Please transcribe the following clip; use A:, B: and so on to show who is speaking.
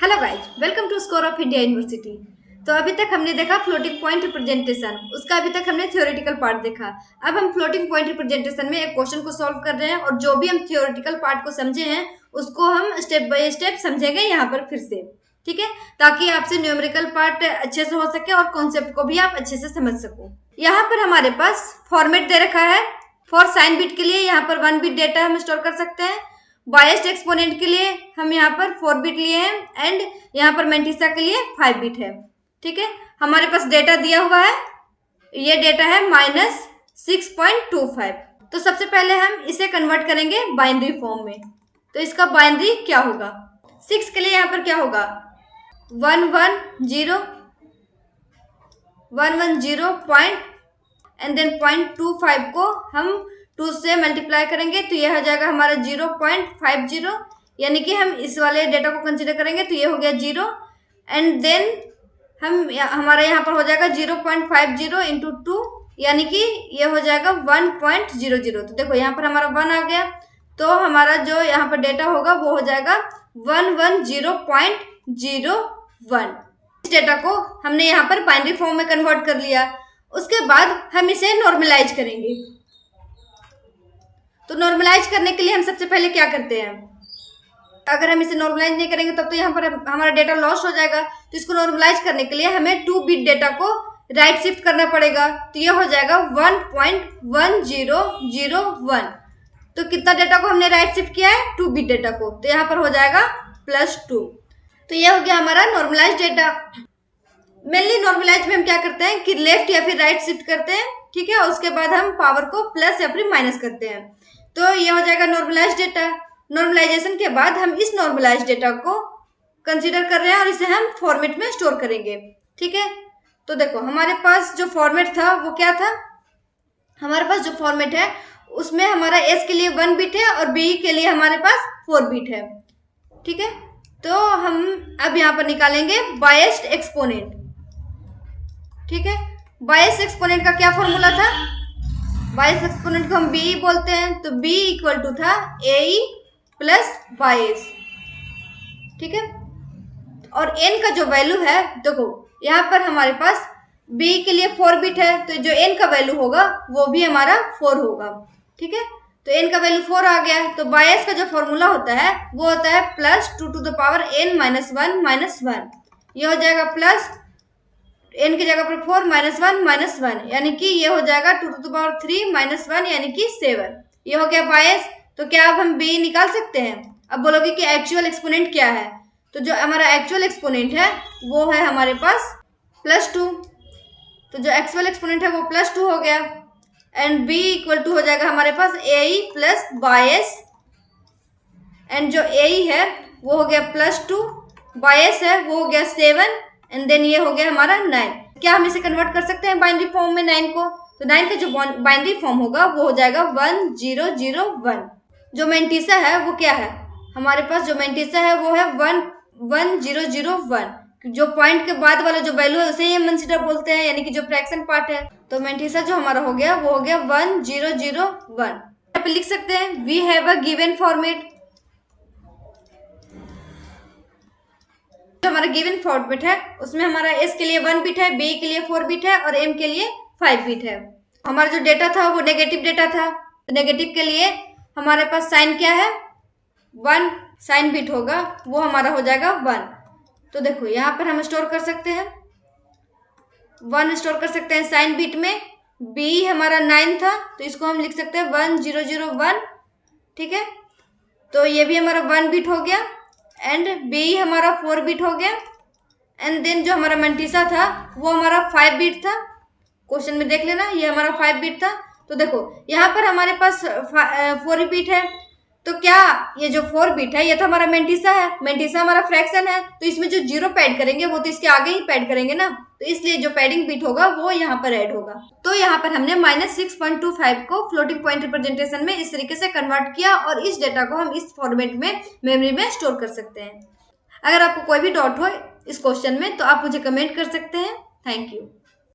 A: Hello guys, welcome to score of India university. तो अभी तक हमने देखा फ्लोटिंग पॉइंट रिप्रेजेंटेशन, उसका अभी तक हमने थ्योरेटिकल पार्ट देखा। अब हम फ्लोटिंग पॉइंट रिप्रेजेंटेशन में एक क्वेश्चन को सॉल्व कर रहे हैं और जो भी हम थ्योरेटिकल पार्ट को समझे हैं उसको हम स्टेप बाय स्टेप समझेंगे यहाँ पर फिर से, ठीक है, ताकि आपसे न्यूमेरिकल पार्ट अच्छे से हो सके और कॉन्सेप्ट को भी आप अच्छे से समझ सको। यहाँ पर हमारे पास फॉर्मेट दे रखा है। फॉर साइन बिट के लिए यहाँ पर 1 बिट डेटा हम स्टोर कर सकते हैं। बायस्ड एक्सपोनेंट के लिए हम यहाँ पर 4 बिट लिए हैं एंड यहाँ पर मेंटिसा के लिए 5 बिट है, ठीक है। हमारे पास डेटा दिया हुआ है, ये डेटा है -6.25। तो सबसे पहले हम इसे कन्वर्ट करेंगे बाइनरी फॉर्म में। तो इसका बाइनरी क्या होगा? 6 के लिए यहाँ पर क्या होगा? 110 पॉइंट एंड देन 0.25 को हम 2 से मल्टीप्लाई करेंगे तो यह हो जाएगा हमारा 0.50, यानी कि हम इस वाले डेटा को कंसीडर करेंगे तो ये हो गया 0 एंड देन हमारा यहाँ पर हो जाएगा 0.50 इंटू 2, यानी कि ये हो जाएगा 1.00। तो देखो यहाँ पर हमारा 1 आ गया, तो हमारा जो यहाँ पर डेटा होगा वो हो जाएगा 110.01। इस डेटा को हमने यहाँ पर बाइनरी फॉर्म में कन्वर्ट कर लिया। उसके बाद हम इसे नॉर्मलाइज करेंगे। तो नॉर्मलाइज करने के लिए हम सबसे पहले क्या करते हैं? अगर हम इसे नॉर्मलाइज नहीं करेंगे तब तो यहाँ पर हमारा डेटा लॉस हो जाएगा। तो इसको नॉर्मलाइज करने के लिए हमें 2 बिट डेटा को राइट शिफ्ट करना पड़ेगा। तो ये हो जाएगा 1.1001। तो कितना डेटा को हमने राइट शिफ्ट किया है? 2 बिट डेटा को। तो यहाँ पर हो जाएगा +2। तो ये हो गया हमारा नॉर्मलाइज डेटा। मेनली नॉर्मलाइज में हम क्या करते हैं कि लेफ्ट या फिर राइट शिफ्ट करते हैं, ठीक है, और उसके बाद हम पावर को प्लस या फिर माइनस करते हैं। तो ये हो जाएगा नॉर्मलाइज डेटा। नॉर्मलाइजेशन के बाद हम इस नॉर्मलाइज डेटा को कंसीडर कर रहे हैं और इसे हम फॉर्मेट में स्टोर करेंगे, ठीक है। तो देखो हमारे पास जो फॉर्मेट था वो क्या था? हमारे पास जो फॉर्मेट है उसमें हमारा एस के लिए 1 बिट है और बी के लिए हमारे पास 4 बिट है, ठीक है। तो हम अब यहाँ पर निकालेंगे बायस्ड एक्सपोनेंट, ठीक है। बायस्ड एक्सपोनेंट का क्या फॉर्मूला था? बायस्ड एक्सपोनेंट को हम बी बोलते हैं। तो बी इक्वल टू था ए प्लस बायस, ठीक है। और एन का जो वैल्यू है, देखो यहाँ पर हमारे पास बी के लिए 4 बिट है, तो जो एन का वैल्यू होगा वो भी हमारा 4 होगा, ठीक है। तो एन का वैल्यू 4 आ गया। तो बायस का जो फॉर्मूला होता है वो होता है +2 टू द पावर n - 1 ये हो जाएगा प्लस n की जगह पर 4 -1 -1, यानी कि ये हो जाएगा 2 टू द पावर 3 - 1 यानी कि 7। ये हो गया बायस। तो क्या अब हम b निकाल सकते हैं? अब बोलोगे कि एक्चुअल एक्सपोनेंट क्या है? तो जो हमारा एक्चुअल एक्सपोनेंट है वो है हमारे पास +2। तो जो एक्चुअल एक्सपोनेंट है वो +2 हो गया एंड b इक्वल टू हो जाएगा हमारे पास ए प्लस बायस, एंड जो ए है वो हो गया +2, बायस है वो हो गया 7 एंड देन ये हो गया हमारा 9। क्या हम इसे कन्वर्ट कर सकते हैं बाइनरी फॉर्म में 9 को? तो 9 का जो बाइनरी फॉर्म होगा वो हो जाएगा 1001। जो मेंटिसा है वो क्या है? हमारे पास जो मेंटिसा है वो है 1001। जो पॉइंट के बाद वाला जो वैल्यू है उसे ही हम कंसीडर बोलते हैं, यानी कि जो फ्रैक्शन पार्ट है। तो मेंटिसा जो हमारा हो गया वो हो गया 1001। यहाँ पे लिख सकते हैं we have a given format. जो हमारा गिवन फॉर्मेट है उसमें हमारा एस के लिए 1 बिट है, बी के लिए 4 बिट है और एम के लिए 5 बिट है। हमारा जो डेटा था वो नेगेटिव डेटा था। तो नेगेटिव के लिए हमारे पास साइन क्या है? 1 साइन बिट होगा, वो हमारा हो जाएगा 1। तो देखो यहाँ पर हम स्टोर कर सकते हैं 1 स्टोर कर सकते हैं साइन बिट में। बी हमारा 9 था तो इसको हम लिख सकते हैं 1001, ठीक है। तो ये भी हमारा 1 बिट हो गया एंड बी हमारा 4 बिट हो गया एंड देन जो हमारा मेंटिसा था वो हमारा 5 बिट था। क्वेश्चन में देख लेना, ये हमारा 5 बिट था। तो देखो यहाँ पर हमारे पास 4 बिट है। तो क्या ये जो 4 बिट है ये तो हमारा मेंटिसा है, मेंटिसा हमारा फ्रैक्शन है, तो इसमें जो 0 पैड करेंगे वो तो इसके आगे ही पैड करेंगे ना, तो इसलिए जो पैडिंग बिट होगा वो यहाँ पर ऐड होगा। तो यहाँ पर हमने -6.25 को फ्लोटिंग पॉइंट रिप्रेजेंटेशन में इस तरीके से कन्वर्ट किया और इस डेटा को हम इस फॉर्मेट में मेमोरी में स्टोर कर सकते हैं। अगर आपको कोई भी डाउट हो इस क्वेश्चन में तो आप मुझे कमेंट कर सकते हैं। Thank you.